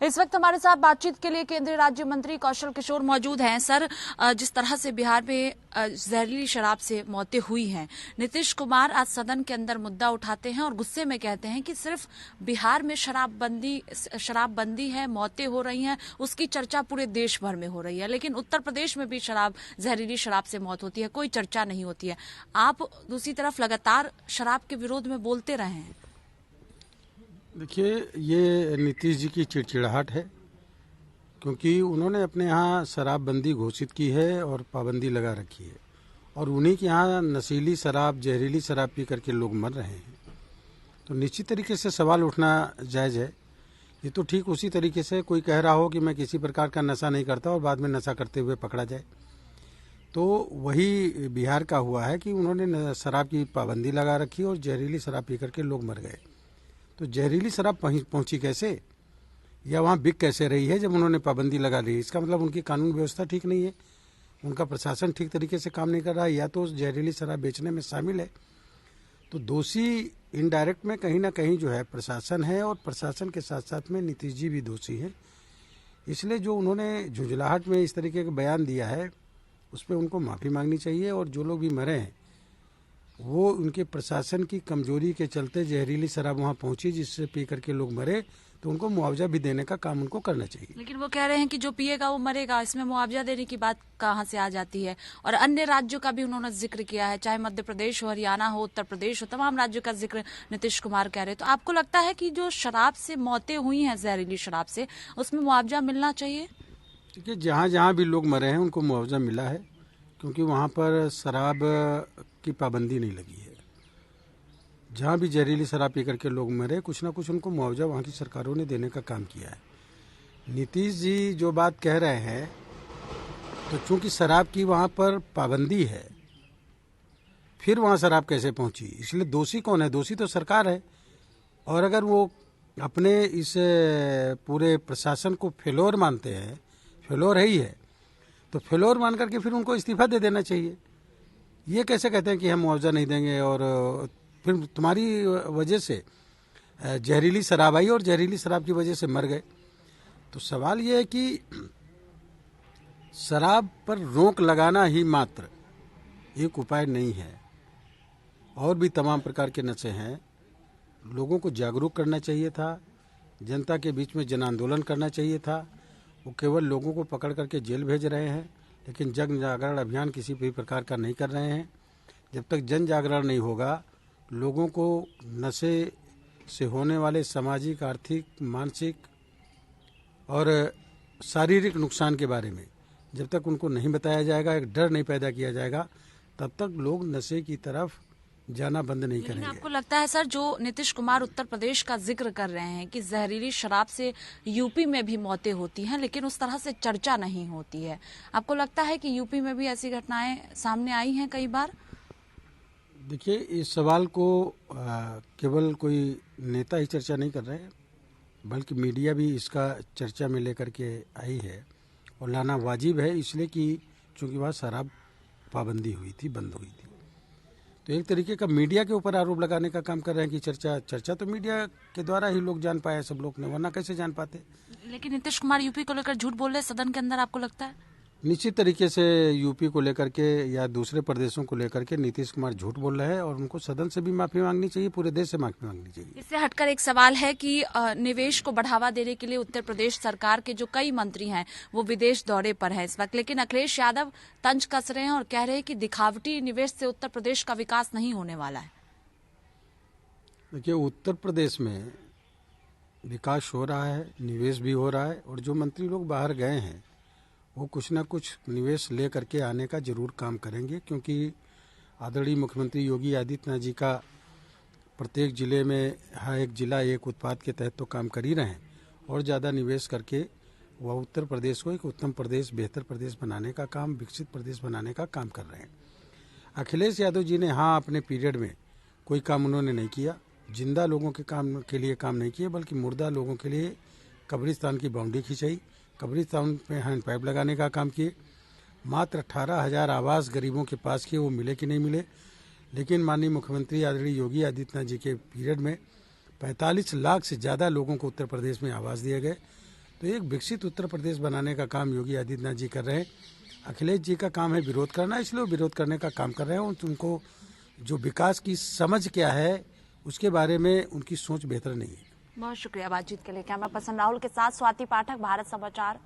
इस वक्त हमारे साथ बातचीत के लिए केंद्रीय राज्य मंत्री कौशल किशोर मौजूद हैं। सर, जिस तरह से बिहार में जहरीली शराब से मौतें हुई हैं, नीतीश कुमार आज सदन के अंदर मुद्दा उठाते हैं और गुस्से में कहते हैं कि सिर्फ बिहार में शराबबंदी है, मौतें हो रही हैं, उसकी चर्चा पूरे देश भर में हो रही है, लेकिन उत्तर प्रदेश में भी जहरीली शराब से मौत होती है, कोई चर्चा नहीं होती है। आप दूसरी तरफ लगातार शराब के विरोध में बोलते रहे हैं। देखिए, ये नीतीश जी की चिड़चिड़ाहट है, क्योंकि उन्होंने अपने यहाँ शराबबंदी घोषित की है और पाबंदी लगा रखी है, और उन्हीं के यहाँ नशीली शराब, जहरीली शराब पी करके लोग मर रहे हैं। तो निश्चित तरीके से सवाल उठना जायज़ है। ये तो ठीक उसी तरीके से कोई कह रहा हो कि मैं किसी प्रकार का नशा नहीं करता और बाद में नशा करते हुए पकड़ा जाए। तो वही बिहार का हुआ है कि उन्होंने शराब की पाबंदी लगा रखी और जहरीली शराब पी करके लोग मर गए। तो जहरीली शराब पहुंची कैसे, या वहाँ बिक कैसे रही है जब उन्होंने पाबंदी लगा ली? इसका मतलब उनकी कानून व्यवस्था ठीक नहीं है, उनका प्रशासन ठीक तरीके से काम नहीं कर रहा है, या तो जहरीली शराब बेचने में शामिल है। तो दोषी इनडायरेक्ट में कहीं ना कहीं जो है प्रशासन है, और प्रशासन के साथ साथ में नीतीश जी भी दोषी हैं। इसलिए जो उन्होंने झुंझलाहट में इस तरीके का बयान दिया है, उस पर उनको माफ़ी मांगनी चाहिए। और जो लोग भी मरे हैं वो उनके प्रशासन की कमजोरी के चलते जहरीली शराब वहाँ पहुंची जिससे पी करके लोग मरे, तो उनको मुआवजा भी देने का काम उनको करना चाहिए। लेकिन वो कह रहे हैं कि जो पिएगा वो मरेगा, इसमें मुआवजा देने की बात कहाँ से आ जाती है? और अन्य राज्यों का भी उन्होंने जिक्र किया है, चाहे मध्य प्रदेश हो, हरियाणा हो, उत्तर प्रदेश हो, तमाम राज्यों का जिक्र नीतीश कुमार कह रहे हैं। तो आपको लगता है कि जो शराब से मौतें हुई हैं, जहरीली शराब से, उसमें मुआवजा मिलना चाहिए? देखिए, जहाँ जहाँ भी लोग मरे हैं उनको मुआवजा मिला है, क्योंकि वहाँ पर शराब की पाबंदी नहीं लगी है। जहाँ भी जहरीली शराब पी करके लोग मरे, कुछ ना कुछ उनको मुआवजा वहाँ की सरकारों ने देने का काम किया है। नीतीश जी जो बात कह रहे हैं, तो चूंकि शराब की वहाँ पर पाबंदी है, फिर वहाँ शराब कैसे पहुँची? इसलिए दोषी कौन है? दोषी तो सरकार है। और अगर वो अपने इस पूरे प्रशासन को फेलोर मानते हैं, फेलोर है ही है, तो फेलोर मान करके फिर उनको इस्तीफा दे देना चाहिए। ये कैसे कहते हैं कि हम मुआवजा नहीं देंगे और फिर तुम्हारी वजह से जहरीली शराब आई और जहरीली शराब की वजह से मर गए। तो सवाल ये है कि शराब पर रोक लगाना ही मात्र एक उपाय नहीं है, और भी तमाम प्रकार के नशे हैं। लोगों को जागरूक करना चाहिए था, जनता के बीच में जन आंदोलन करना चाहिए था। वो केवल लोगों को पकड़ करके जेल भेज रहे हैं, लेकिन जन जागरण अभियान किसी भी प्रकार का नहीं कर रहे हैं। जब तक जन जागरण नहीं होगा, लोगों को नशे से होने वाले सामाजिक, आर्थिक, मानसिक और शारीरिक नुकसान के बारे में जब तक उनको नहीं बताया जाएगा, एक डर नहीं पैदा किया जाएगा, तब तक लोग नशे की तरफ जाना बंद नहीं करेंगे। आपको लगता है सर, जो नीतीश कुमार उत्तर प्रदेश का जिक्र कर रहे हैं कि जहरीली शराब से यूपी में भी मौतें होती हैं, लेकिन उस तरह से चर्चा नहीं होती है, आपको लगता है कि यूपी में भी ऐसी घटनाएं सामने आई हैं कई बार? देखिए, इस सवाल को केवल कोई नेता ही चर्चा नहीं कर रहे हैं, बल्कि मीडिया भी इसका चर्चा में लेकर के आई है, और लाना वाजिब है, इसलिए कि चूंकि वहाँ शराब पाबंदी हुई थी, बंद हुई थी। तो एक तरीके का मीडिया के ऊपर आरोप लगाने का काम कर रहे हैं कि चर्चा तो मीडिया के द्वारा ही लोग जान पाए, सब लोग ने, वरना कैसे जान पाते? लेकिन नीतीश कुमार यूपी को लेकर झूठ बोल रहे सदन के अंदर, आपको लगता है? निश्चित तरीके से यूपी को लेकर के या दूसरे प्रदेशों को लेकर के नीतीश कुमार झूठ बोल रहे हैं, और उनको सदन से भी माफी मांगनी चाहिए, पूरे देश से माफी मांगनी चाहिए। इससे हटकर एक सवाल है कि निवेश को बढ़ावा देने के लिए उत्तर प्रदेश सरकार के जो कई मंत्री हैं वो विदेश दौरे पर हैं इस वक्त, लेकिन अखिलेश यादव तंज कस रहे हैं और कह रहे हैं कि दिखावटी निवेश से उत्तर प्रदेश का विकास नहीं होने वाला है। देखिए, उत्तर प्रदेश में विकास हो रहा है, निवेश भी हो रहा है, और जो मंत्री लोग बाहर गए हैं वो कुछ ना कुछ निवेश ले करके आने का जरूर काम करेंगे, क्योंकि आदरणीय मुख्यमंत्री योगी आदित्यनाथ जी का प्रत्येक जिले में हर एक जिला एक उत्पाद के तहत तो काम कर ही रहे हैं, और ज़्यादा निवेश करके वह उत्तर प्रदेश को एक उत्तम प्रदेश, बेहतर प्रदेश बनाने का काम, विकसित प्रदेश बनाने का काम कर रहे हैं। अखिलेश यादव जी ने अपने पीरियड में कोई काम उन्होंने नहीं किया, जिंदा लोगों के लिए काम नहीं किया, बल्कि मुर्दा लोगों के लिए कब्रिस्तान की बाउंड्री खिंचाई, कब्रिस्तान में हैंड पाइप लगाने का काम किए। मात्र 18,000 आवास गरीबों के पास किए, वो मिले कि नहीं मिले, लेकिन माननीय मुख्यमंत्री आदरणीय योगी आदित्यनाथ जी के पीरियड में 45 लाख से ज़्यादा लोगों को उत्तर प्रदेश में आवास दिए गए, तो एक विकसित उत्तर प्रदेश बनाने का काम योगी आदित्यनाथ जी कर रहे हैं। अखिलेश जी का काम है विरोध करना, इसलिए वो विरोध करने का काम कर रहे हैं। उनको जो विकास की समझ क्या है उसके बारे में उनकी सोच बेहतर नहीं है। बहुत शुक्रिया बातचीत के लिए। कैमरा पर्सन राहुल के साथ स्वाति पाठक, भारत समाचार।